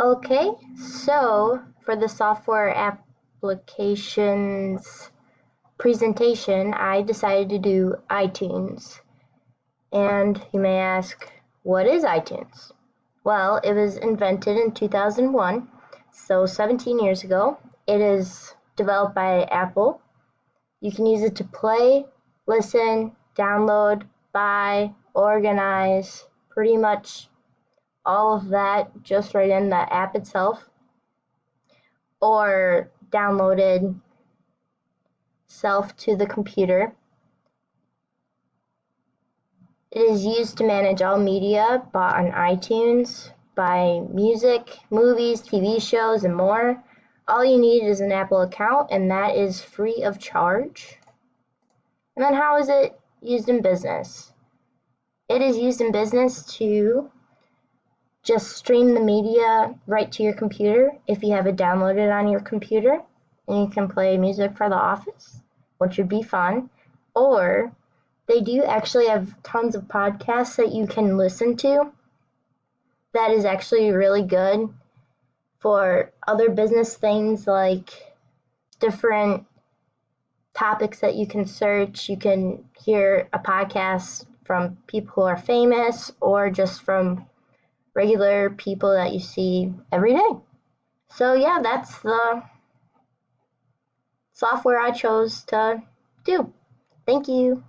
Okay, so for the software applications presentation, I decided to do iTunes. And you may ask, what is iTunes? Well, it was invented in 2001, so 17 years ago. It is developed by Apple. You can use it to play, listen, download, buy, organize, pretty much all of that just right in the app itself, or downloaded self to the computer. It is used to manage all media bought on iTunes, buy music, movies, TV shows, and more. All you need is an Apple account, and that is free of charge. And then how is it used in business? It is used in business to just stream the media right to your computer if you have it downloaded on your computer, and you can play music for the office, which would be fun. Or they do actually have tons of podcasts that you can listen to. That is actually really good for other business things, like different topics that you can search. You can hear a podcast from people who are famous or just from regular people that you see every day. So yeah, that's the software I chose to do. Thank you.